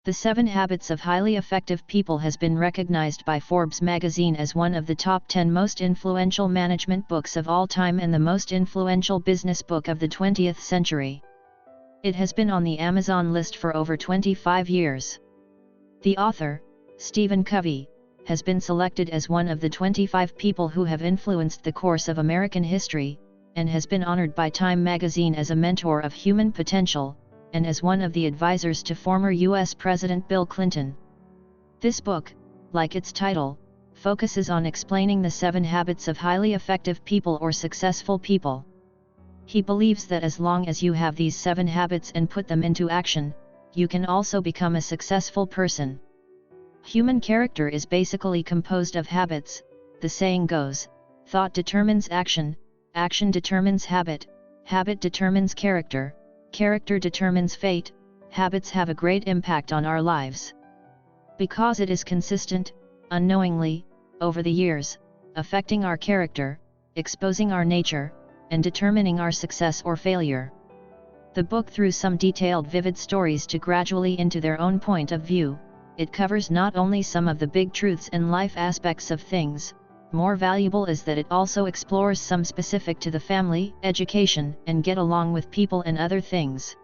The 7 Habits of Highly Effective People has been recognized by Forbes magazine as one of the top 10 most influential management books of all time and the most influential business book of the 20th century. It has been on the Amazon list for over 25 years. The author, Stephen Covey, has been selected as one of the 25 people who have influenced the course of American history, and has been honored by Time magazine as a mentor of human potential, and as one of the advisors to former U.S. President Bill Clinton. This book, like its title, focuses on explaining the 7 habits of highly effective people or successful people. He believes that as long as you have these 7 habits and put them into action, you can also become a successful person. Human character is basically composed of habits. The saying goes, thought determines action, action determines habit, habit determines character, character determines fate. Habits have a great impact on our lives. Because it is consistent, unknowingly, over the years, affecting our character, exposing our nature, and determining our success or failure. The book, through some detailed vivid stories to gradually into their own point of view, it covers not only some of the big truths and life aspects of things. More valuable is that it also explores some specific to the family, education, and get along with people and other things.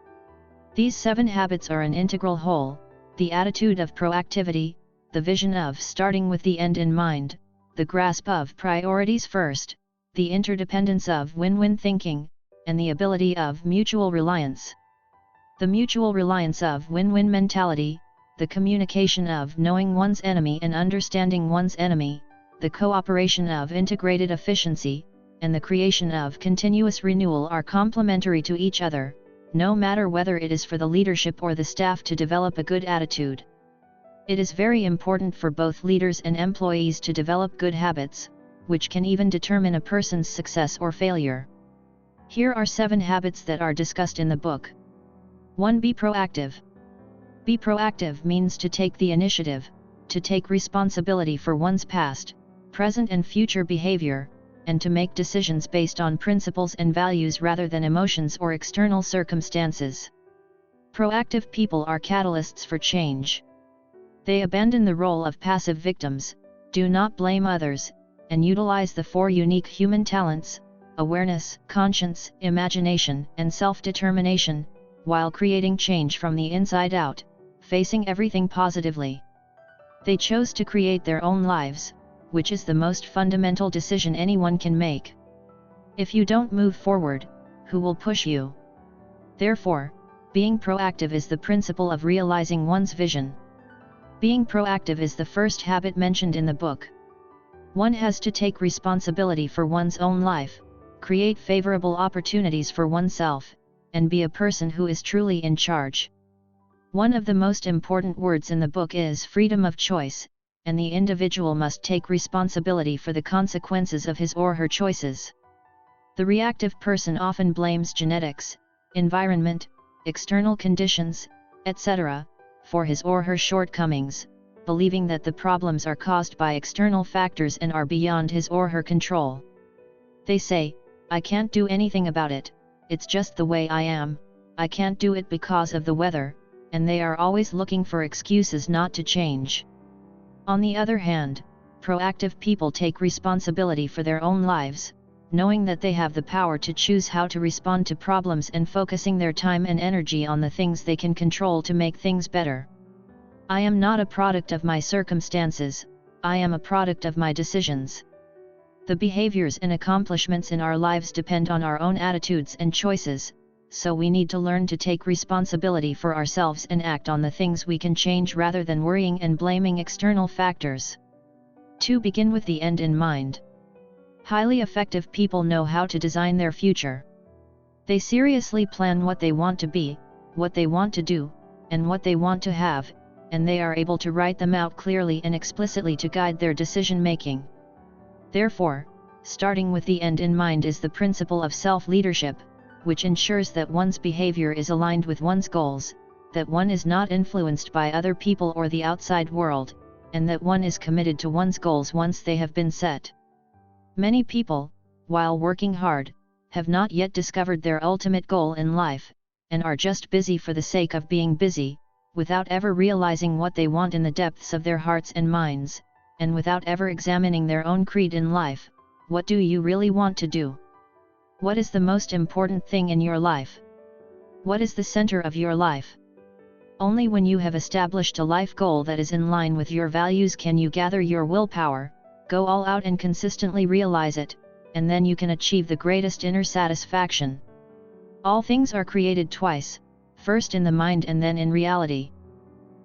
These 7 habits are an integral whole: the attitude of proactivity, the vision of starting with the end in mind, the grasp of priorities first, the interdependence of win-win thinking, and the ability of mutual reliance. The mutual reliance of win-win mentality, the communication of knowing one's enemy and understanding one's enemy, the cooperation of integrated efficiency, and the creation of continuous renewal are complementary to each other, no matter whether it is for the leadership or the staff to develop a good attitude. It is very important for both leaders and employees to develop good habits, which can even determine a person's success or failure. Here are 7 habits that are discussed in the book. 1. Be proactive. Be proactive means to take the initiative, to take responsibility for one's past, present and future behavior, and to make decisions based on principles and values rather than emotions or external circumstances. Proactive people are catalysts for change. They abandon the role of passive victims, do not blame others, and utilize the 4 unique human talents: awareness, conscience, imagination, and self-determination, while creating change from the inside out, facing everything positively. They chose to create their own lives, which is the most fundamental decision anyone can make. If you don't move forward, who will push you? Therefore, being proactive is the principle of realizing one's vision. Being proactive is the first habit mentioned in the book. One has to take responsibility for one's own life, create favorable opportunities for oneself, and be a person who is truly in charge. One of the most important words in the book is freedom of choice, and the individual must take responsibility for the consequences of his or her choices. The reactive person often blames genetics, environment, external conditions, etc., for his or her shortcomings, believing that the problems are caused by external factors and are beyond his or her control. They say, "I can't do anything about it, it's just the way I am, I can't do it because of the weather," and they are always looking for excuses not to change. On the other hand, proactive people take responsibility for their own lives, knowing that they have the power to choose how to respond to problems and focusing their time and energy on the things they can control to make things better. I am not a product of my circumstances, I am a product of my decisions. The behaviors and accomplishments in our lives depend on our own attitudes and choices, so we need to learn to take responsibility for ourselves and act on the things we can change rather than worrying and blaming external factors. 2. Begin with the end in mind. Highly effective people know how to design their future. They seriously plan what they want to be, what they want to do, and what they want to have, and they are able to write them out clearly and explicitly to guide their decision-making. Therefore, starting with the end in mind is the principle of self-leadership, which ensures that one's behavior is aligned with one's goals, that one is not influenced by other people or the outside world, and that one is committed to one's goals once they have been set. Many people, while working hard, have not yet discovered their ultimate goal in life, and are just busy for the sake of being busy, without ever realizing what they want in the depths of their hearts and minds, and without ever examining their own creed in life. What do you really want to do? What is the most important thing in your life? What is the center of your life? Only when you have established a life goal that is in line with your values can you gather your willpower, go all out and consistently realize it, and then you can achieve the greatest inner satisfaction. All things are created twice, first in the mind and then in reality.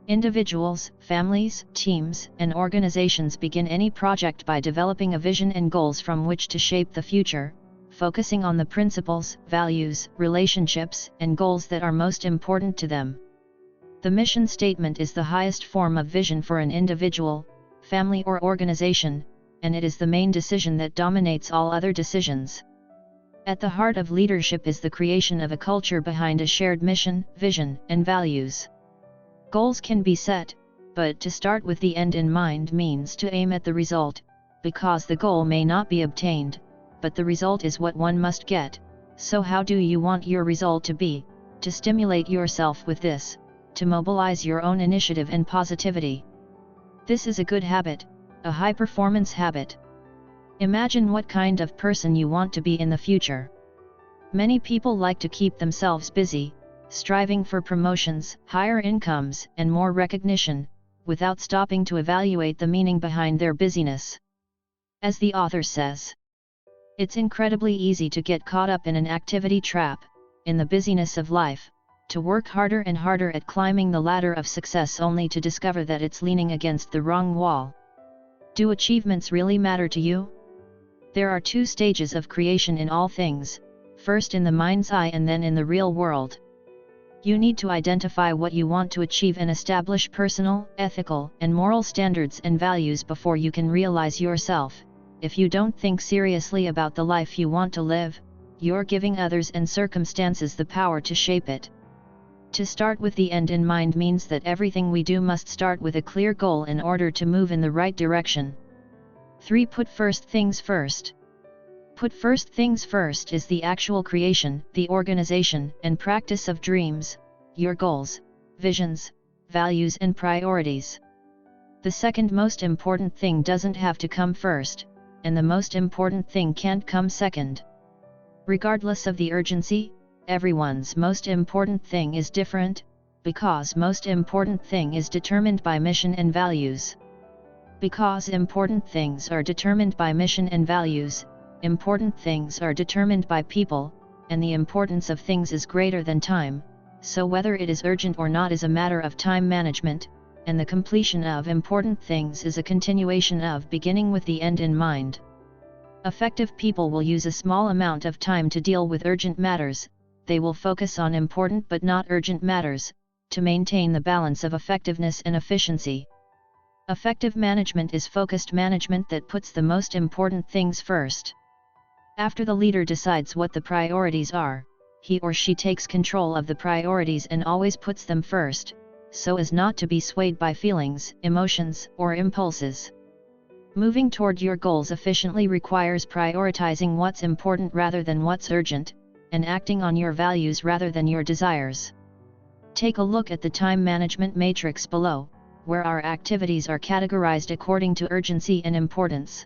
Individuals, families, teams, and organizations begin any project by developing a vision and goals from which to shape the future, focusing on the principles, values, relationships, and goals that are most important to them. The mission statement is the highest form of vision for an individual, family, or organization, and it is the main decision that dominates all other decisions. At the heart of leadership is the creation of a culture behind a shared mission, vision, and values. Goals can be set, but to start with the end in mind means to aim at the result, because the goal may not be obtained, but the result is what one must get. So how do you want your result to be? To stimulate yourself with this, to mobilize your own initiative and positivity. This is a good habit, a high-performance habit. Imagine what kind of person you want to be in the future. Many people like to keep themselves busy, striving for promotions, higher incomes, and more recognition, without stopping to evaluate the meaning behind their busyness. As the author says, it's incredibly easy to get caught up in an activity trap, in the busyness of life, to work harder and harder at climbing the ladder of success only to discover that it's leaning against the wrong wall. Do achievements really matter to you? There are two stages of creation in all things, first in the mind's eye and then in the real world. You need to identify what you want to achieve and establish personal, ethical, and moral standards and values before you can realize yourself. If you don't think seriously about the life you want to live, you're giving others and circumstances the power to shape it. To start with the end in mind means that everything we do must start with a clear goal in order to move in the right direction. 3. Put first things first. Put first things first is the actual creation, the organization, and practice of dreams, your goals, visions, values, and priorities. The second most important thing doesn't have to come first, and the most important thing can't come second. Regardless of the urgency, everyone's most important thing is different, because most important thing is determined by mission and values. Because important things are determined by mission and values, important things are determined by people, and the importance of things is greater than time, so whether it is urgent or not is a matter of time management, and the completion of important things is a continuation of beginning with the end in mind. Effective people will use a small amount of time to deal with urgent matters. They will focus on important but not urgent matters, to maintain the balance of effectiveness and efficiency. Effective management is focused management that puts the most important things first. After the leader decides what the priorities are, he or she takes control of the priorities and always puts them first, so as not to be swayed by feelings, emotions, or impulses. Moving toward your goals efficiently requires prioritizing what's important rather than what's urgent, and acting on your values rather than your desires. Take a look at the time management matrix below, where our activities are categorized according to urgency and importance.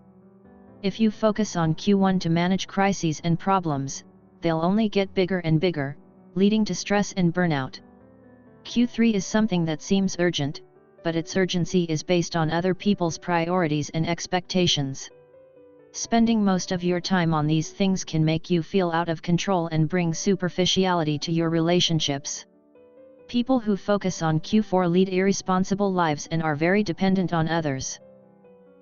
If you focus on Q1 to manage crises and problems, they'll only get bigger and bigger, leading to stress and burnout. Q3 is something that seems urgent, but its urgency is based on other people's priorities and expectations. Spending most of your time on these things can make you feel out of control and bring superficiality to your relationships. People who focus on Q4 lead irresponsible lives and are very dependent on others.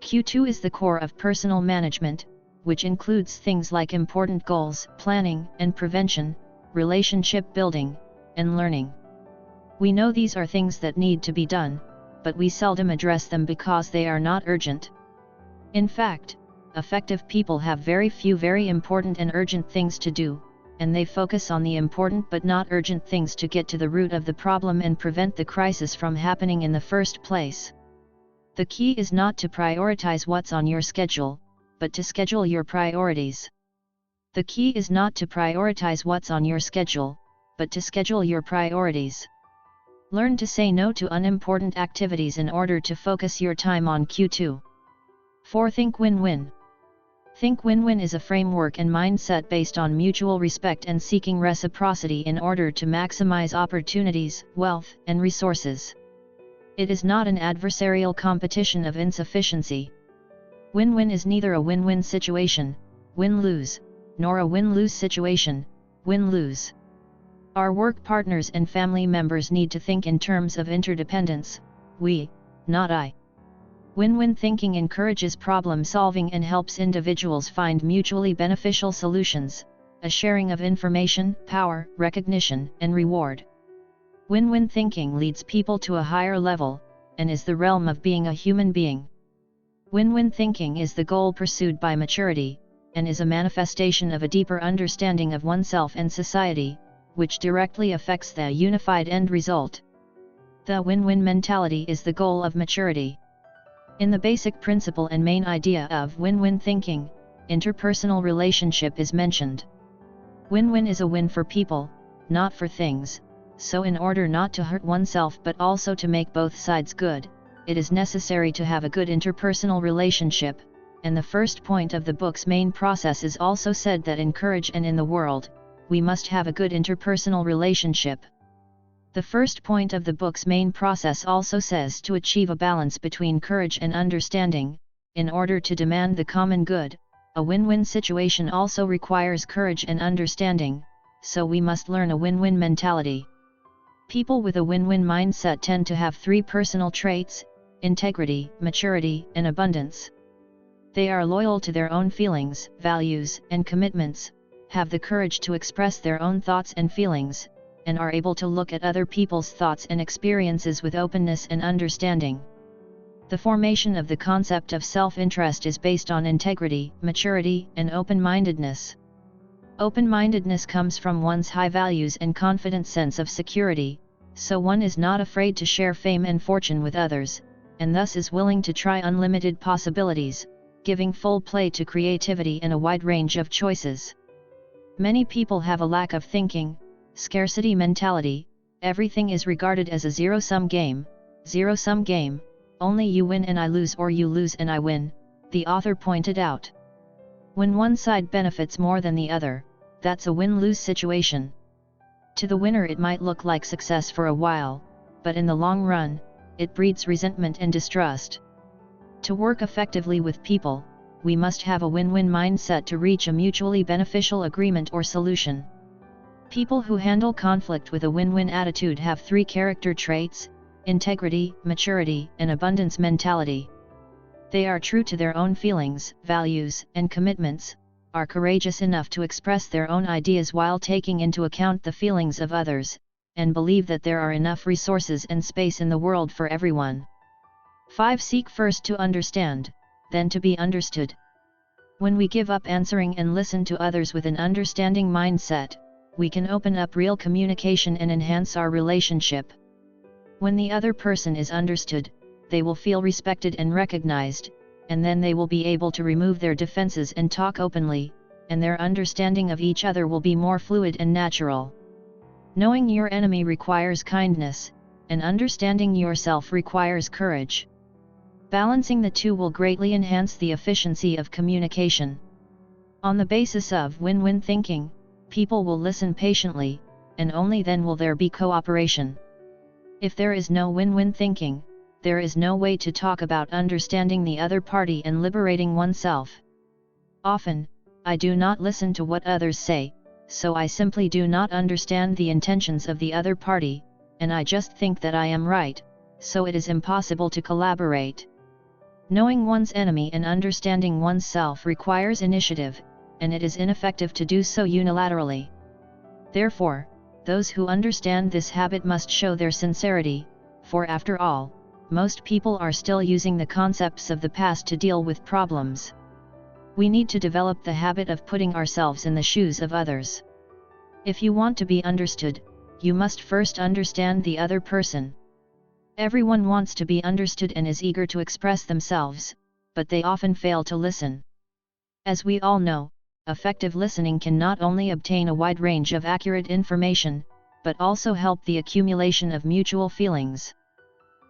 Q2 is the core of personal management, which includes things like important goals, planning and prevention, relationship building, and learning. We know these are things that need to be done, but we seldom address them because they are not urgent. In fact, effective people have very few very important and urgent things to do, and they focus on the important but not urgent things to get to the root of the problem and prevent the crisis from happening in the first place. The key is not to prioritize what's on your schedule, but to schedule your priorities. The key is not to prioritize what's on your schedule, but to schedule your priorities. Learn to say no to unimportant activities in order to focus your time on Q2. 4. Think win-win. Think win-win is a framework and mindset based on mutual respect and seeking reciprocity in order to maximize opportunities, wealth, and resources. It is not an adversarial competition of insufficiency. Win-win is neither a win-win situation, win-lose, nor a win-lose situation, win-lose. Our work partners and family members need to think in terms of interdependence, we, not I. Win-win thinking encourages problem solving and helps individuals find mutually beneficial solutions, a sharing of information, power, recognition, and reward. Win-win thinking leads people to a higher level, and is the realm of being a human being. Win-win thinking is the goal pursued by maturity, and is a manifestation of a deeper understanding of oneself and society, which directly affects the unified end result. The win-win mentality is the goal of maturity. In the basic principle and main idea of win-win thinking, interpersonal relationship is mentioned. Win-win is a win for people, not for things, so in order not to hurt oneself but also to make both sides good, it is necessary to have a good interpersonal relationship, and the first point of the book's main process is also said that in courage and in the world, we must have a good interpersonal relationship. The first point of the book's main process also says to achieve a balance between courage and understanding, in order to demand the common good. A win-win situation also requires courage and understanding, so we must learn a win-win mentality. People with a win-win mindset tend to have 3 personal traits: integrity, maturity, and abundance. They are loyal to their own feelings, values, and commitments, have the courage to express their own thoughts and feelings, and are able to look at other people's thoughts and experiences with openness and understanding. The formation of the concept of self-interest is based on integrity, maturity, and open-mindedness. Open-mindedness comes from one's high values and confident sense of security, so one is not afraid to share fame and fortune with others, and thus is willing to try unlimited possibilities, giving full play to creativity and a wide range of choices. Many people have a lack of thinking, scarcity mentality. Everything is regarded as a zero-sum game, only you win and I lose, or you lose and I win, the author pointed out. When one side benefits more than the other, that's a win-lose situation. To the winner it might look like success for a while, but in the long run, it breeds resentment and distrust. To work effectively with people, we must have a win-win mindset to reach a mutually beneficial agreement or solution. People who handle conflict with a win-win attitude have 3 character traits: integrity, maturity, and abundance mentality. They are true to their own feelings, values, and commitments, are courageous enough to express their own ideas while taking into account the feelings of others, and believe that there are enough resources and space in the world for everyone. 5. Seek first to understand, then to be understood. When we give up answering and listen to others with an understanding mindset, we can open up real communication and enhance our relationship. When the other person is understood, they will feel respected and recognized, and then they will be able to remove their defenses and talk openly, and their understanding of each other will be more fluid and natural. Knowing your enemy requires kindness, and understanding yourself requires courage. Balancing the two will greatly enhance the efficiency of communication. On the basis of win-win thinking, people will listen patiently, and only then will there be cooperation. If there is no win-win thinking, there is no way to talk about understanding the other party and liberating oneself. Often, I do not listen to what others say, so I simply do not understand the intentions of the other party, and I just think that I am right, so it is impossible to collaborate. Knowing one's enemy and understanding oneself requires initiative, and it is ineffective to do so unilaterally. Therefore, those who understand this habit must show their sincerity, for after all, most people are still using the concepts of the past to deal with problems. We need to develop the habit of putting ourselves in the shoes of others. If you want to be understood, you must first understand the other person. Everyone wants to be understood and is eager to express themselves, but they often fail to listen. As we all know, effective listening can not only obtain a wide range of accurate information, but also help the accumulation of mutual feelings.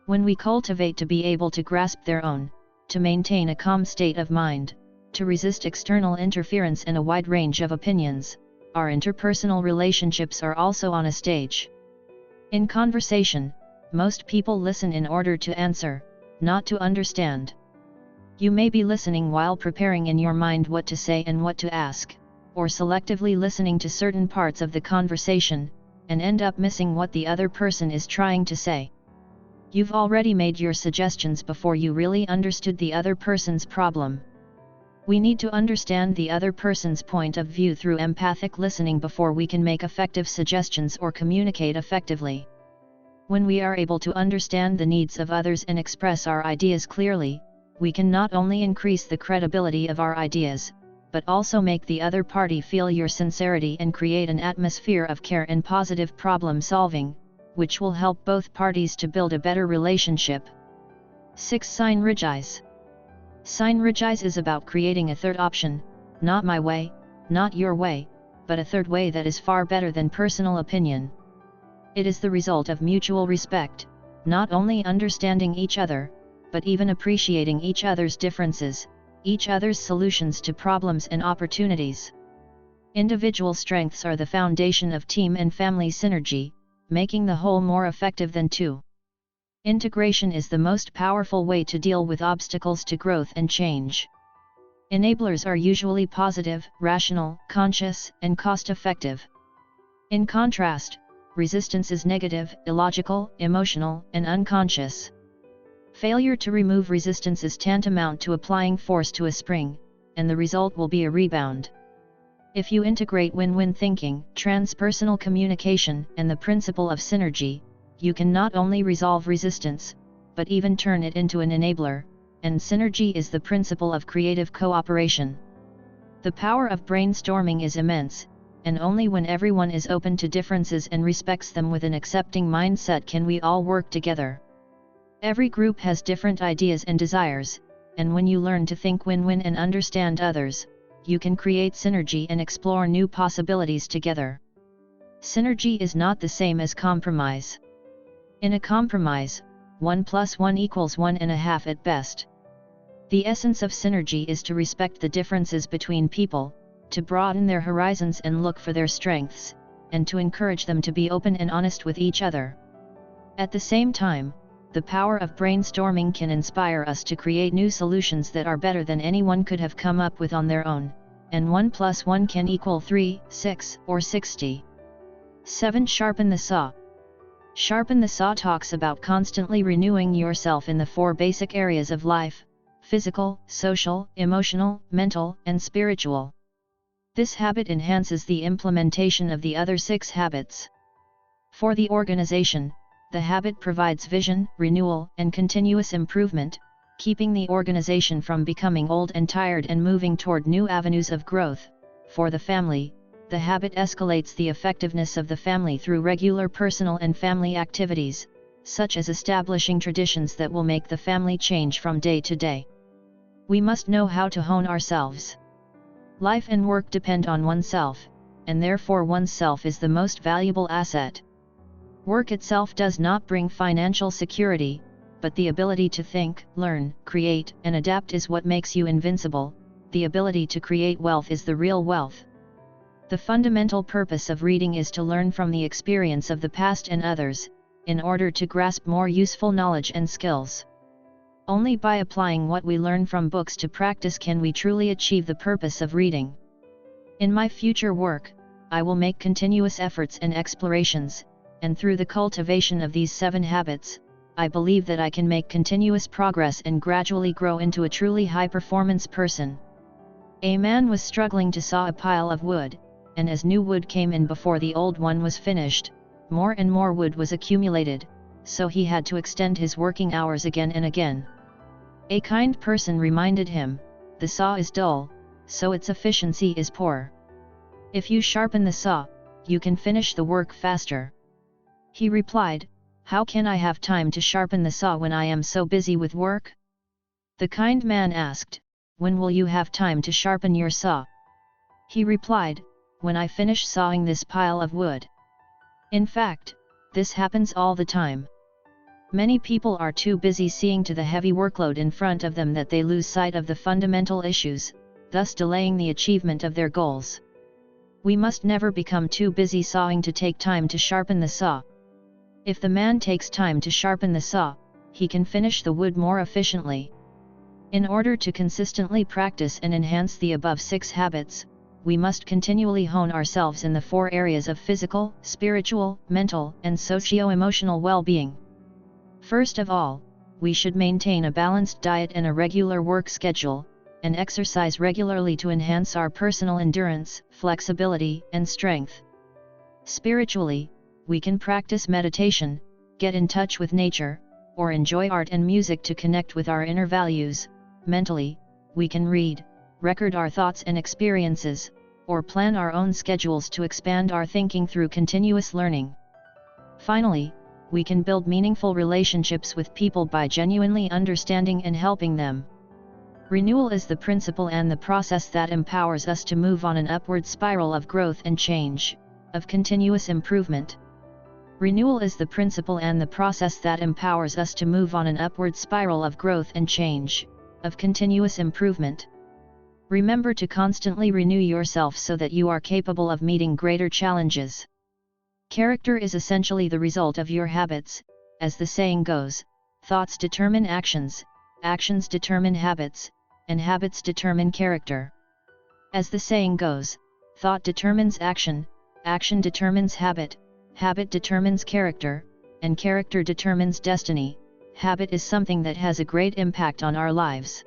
When we cultivate to be able to grasp their own, to maintain a calm state of mind, to resist external interference and a wide range of opinions, our interpersonal relationships are also on a stage. In conversation, most people listen in order to answer, not to understand. You may be listening while preparing in your mind what to say and what to ask, or selectively listening to certain parts of the conversation, and end up missing what the other person is trying to say. You've already made your suggestions before you really understood the other person's problem. We need to understand the other person's point of view through empathic listening before we can make effective suggestions or communicate effectively. When we are able to understand the needs of others and express our ideas clearly, we can not only increase the credibility of our ideas, but also make the other party feel your sincerity and create an atmosphere of care and positive problem solving, which will help both parties to build a better relationship. 6. Synergize. Synergize is about creating a third option, not my way, not your way, but a third way that is far better than personal opinion. It is the result of mutual respect, not only understanding each other, but even appreciating each other's differences, each other's solutions to problems and opportunities. Individual strengths are the foundation of team and family synergy, making the whole more effective than two. Integration is the most powerful way to deal with obstacles to growth and change. Enablers are usually positive, rational, conscious, and cost-effective. In contrast, resistance is negative, illogical, emotional, and unconscious. Failure to remove resistance is tantamount to applying force to a spring, and the result will be a rebound. If you integrate win-win thinking, transpersonal communication, and the principle of synergy, you can not only resolve resistance, but even turn it into an enabler, and synergy is the principle of creative cooperation. The power of brainstorming is immense, and only when everyone is open to differences and respects them with an accepting mindset can we all work together. Every group has different ideas and desires, and when you learn to think win-win and understand others, you can create synergy and explore new possibilities together. Synergy is not the same as compromise. In a compromise, 1 + 1 = 1.5 at best. The essence of synergy is to respect the differences between people, to broaden their horizons and look for their strengths, and to encourage them to be open and honest with each other. At the same time, the power of brainstorming can inspire us to create new solutions that are better than anyone could have come up with on their own, and 1 + 1 can equal 3, 6, or 60. 7. Sharpen the saw. Sharpen the saw talks about constantly renewing yourself in the 4 basic areas of life: physical, social, emotional, mental, and spiritual. This habit enhances the implementation of the other 6 habits. For the organization, the habit provides vision, renewal, and continuous improvement, keeping the organization from becoming old and tired and moving toward new avenues of growth. For the family, the habit escalates the effectiveness of the family through regular personal and family activities, such as establishing traditions that will make the family change from day to day. We must know how to hone ourselves. Life and work depend on oneself, and therefore oneself is the most valuable asset. Work itself does not bring financial security, but the ability to think, learn, create, and adapt is what makes you invincible. The ability to create wealth is the real wealth. The fundamental purpose of reading is to learn from the experience of the past and others, in order to grasp more useful knowledge and skills. Only by applying what we learn from books to practice can we truly achieve the purpose of reading. In my future work, I will make continuous efforts and explorations, and through the cultivation of these 7 habits, I believe that I can make continuous progress and gradually grow into a truly high-performance person. A man was struggling to saw a pile of wood, and as new wood came in before the old one was finished, more and more wood was accumulated, so he had to extend his working hours again and again. A kind person reminded him, "The saw is dull, so its efficiency is poor. If you sharpen the saw, you can finish the work faster." He replied, "How can I have time to sharpen the saw when I am so busy with work?" The kind man asked, "When will you have time to sharpen your saw?" He replied, "When I finish sawing this pile of wood." In fact, this happens all the time. Many people are too busy seeing to the heavy workload in front of them that they lose sight of the fundamental issues, thus delaying the achievement of their goals. We must never become too busy sawing to take time to sharpen the saw. If the man takes time to sharpen the saw, he can finish the wood more efficiently. In order to consistently practice and enhance the above 6 habits, we must continually hone ourselves in the 4 areas of physical, spiritual, mental, and socio-emotional well-being. First of all, we should maintain a balanced diet and a regular work schedule, and exercise regularly to enhance our personal endurance, flexibility, and strength. Spiritually, we can practice meditation, get in touch with nature, or enjoy art and music to connect with our inner values. Mentally, we can read, record our thoughts and experiences, or plan our own schedules to expand our thinking through continuous learning. Finally, we can build meaningful relationships with people by genuinely understanding and helping them. Renewal is the principle and the process that empowers us to move on an upward spiral of growth and change, of continuous improvement. Renewal is the principle and the process that empowers us to move on an upward spiral of growth and change, of continuous improvement. Remember to constantly renew yourself so that you are capable of meeting greater challenges. Character is essentially the result of your habits, as the saying goes, thoughts determine actions, actions determine habits, and habits determine character. As the saying goes, thought determines action, action determines habit, habit determines character, and character determines destiny. Habit is something that has a great impact on our lives.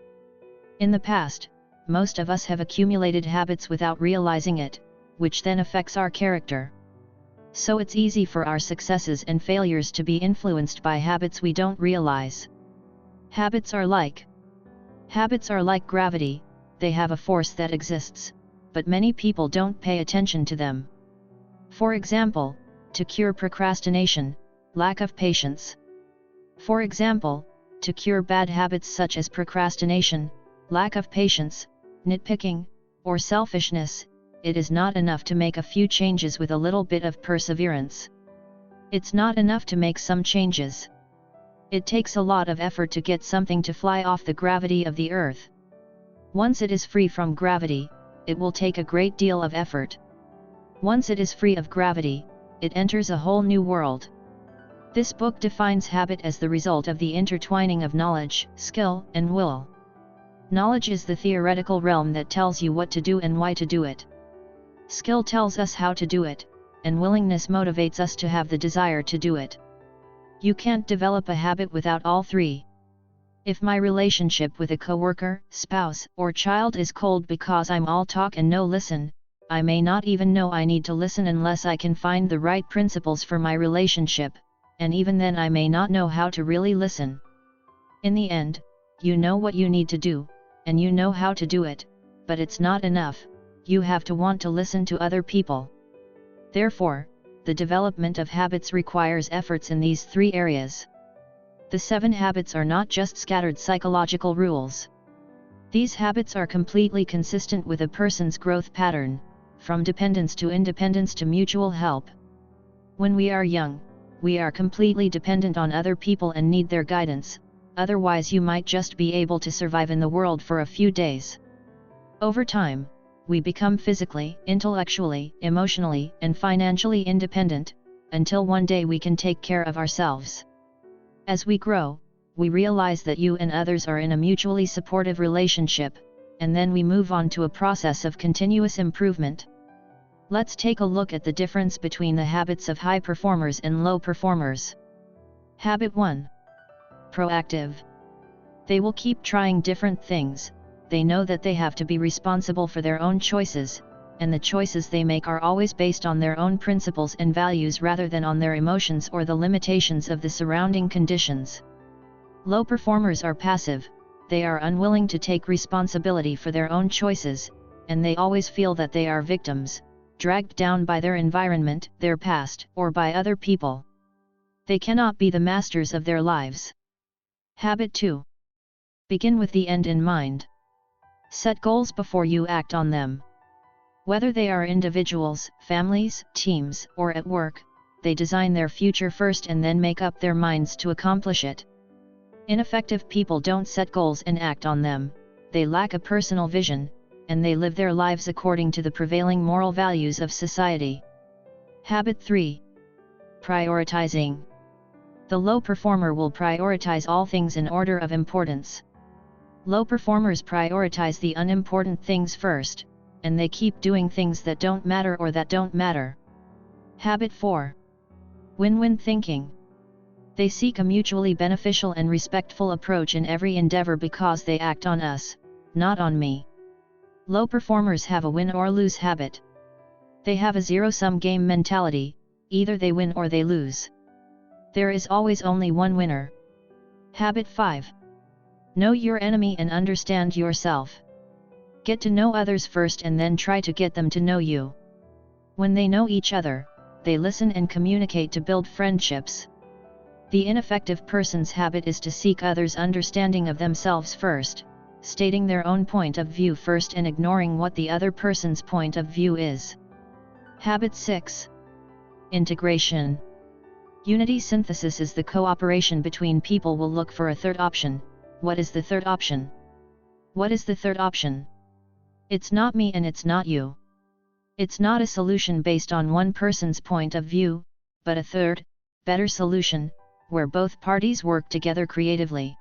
In the past, most of us have accumulated habits without realizing it, which then affects our character. So it's easy for our successes and failures to be influenced by habits we don't realize. Habits are like gravity, they have a force that exists, but many people don't pay attention to them. For example, to cure procrastination, lack of patience. For example, to cure bad habits such as procrastination, lack of patience, nitpicking, or selfishness, it is not enough to make a few changes with a little bit of perseverance. It's not enough to make some changes. It takes a lot of effort to get something to fly off the gravity of the earth. Once it is free from gravity, it will take a great deal of effort. Once it is free of gravity, it enters a whole new world. This book defines habit as the result of the intertwining of knowledge, skill, and will. Knowledge is the theoretical realm that tells you what to do and why to do it. Skill tells us how to do it, and willingness motivates us to have the desire to do it. You can't develop a habit without all 3. If my relationship with a coworker, spouse, or child is cold because I'm all talk and no listen, I may not even know I need to listen unless I can find the right principles for my relationship, and even then I may not know how to really listen. In the end, you know what you need to do, and you know how to do it, but it's not enough, you have to want to listen to other people. Therefore, the development of habits requires efforts in these 3 areas. The 7 habits are not just scattered psychological rules. These habits are completely consistent with a person's growth pattern, from dependence to independence to mutual help. When we are young, we are completely dependent on other people and need their guidance, otherwise you might just be able to survive in the world for a few days. Over time, we become physically, intellectually, emotionally, and financially independent, until one day we can take care of ourselves. As we grow, we realize that you and others are in a mutually supportive relationship, and then we move on to a process of continuous improvement. Let's take a look at the difference between the habits of high performers and low performers. Habit 1. Proactive. They will keep trying different things. They know that they have to be responsible for their own choices, and the choices they make are always based on their own principles and values rather than on their emotions or the limitations of the surrounding conditions. Low performers are passive, they are unwilling to take responsibility for their own choices, and they always feel that they are victims, dragged down by their environment, their past, or by other people. They cannot be the masters of their lives. Habit 2. Begin with the end in mind. Set goals before you act on them. Whether they are individuals, families, teams, or at work, they design their future first and then make up their minds to accomplish it. Ineffective people don't set goals and act on them, they lack a personal vision, and they live their lives according to the prevailing moral values of society. Habit 3. Prioritizing. The low performer will prioritize all things in order of importance. Low performers prioritize the unimportant things first, and they keep doing things that don't matter or that don't matter. Habit 4. Win-win thinking. They seek a mutually beneficial and respectful approach in every endeavor because they act on us, not on me. Low performers have a win or lose habit. They have a zero-sum game mentality, either they win or they lose. There is always only one winner. Habit 5. Know your enemy and understand yourself. Get to know others first and then try to get them to know you. When they know each other, they listen and communicate to build friendships. The ineffective person's habit is to seek others' understanding of themselves first, stating their own point of view first and ignoring what the other person's point of view is. Habit 6. Integration. Unity synthesis is the cooperation between people will look for a third option. What is the third option? What is the third option? It's not me and it's not you. It's not a solution based on one person's point of view, but a third, better solution, where both parties work together creatively.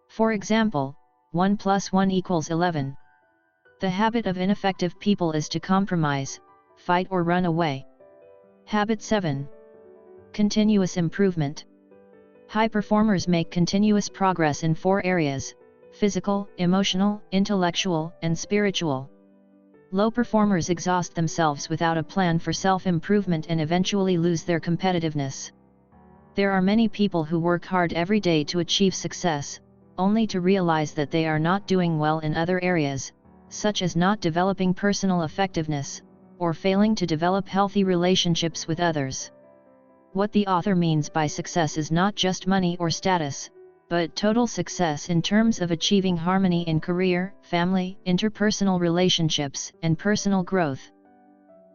For example, 1 + 1 = 11. The habit of ineffective people is to compromise, fight or run away. Habit 7. Continuous improvement. High performers make continuous progress in 4 areas: physical, emotional, intellectual, and spiritual. Low performers exhaust themselves without a plan for self-improvement and eventually lose their competitiveness. There are many people who work hard every day to achieve success, only to realize that they are not doing well in other areas, such as not developing personal effectiveness, or failing to develop healthy relationships with others. What the author means by success is not just money or status, but total success in terms of achieving harmony in career, family, interpersonal relationships, and personal growth.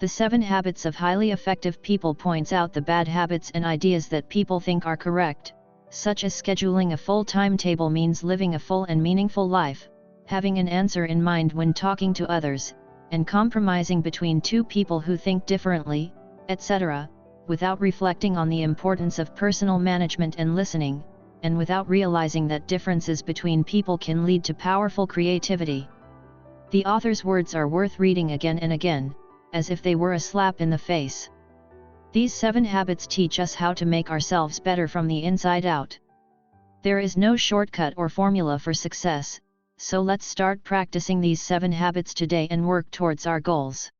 The 7 Habits of Highly Effective People points out the bad habits and ideas that people think are correct, such as scheduling a full timetable means living a full and meaningful life, having an answer in mind when talking to others, and compromising between 2 people who think differently, etc., without reflecting on the importance of personal management and listening, and without realizing that differences between people can lead to powerful creativity. The author's words are worth reading again and again, as if they were a slap in the face. These 7 habits teach us how to make ourselves better from the inside out. There is no shortcut or formula for success, so let's start practicing these 7 habits today and work towards our goals.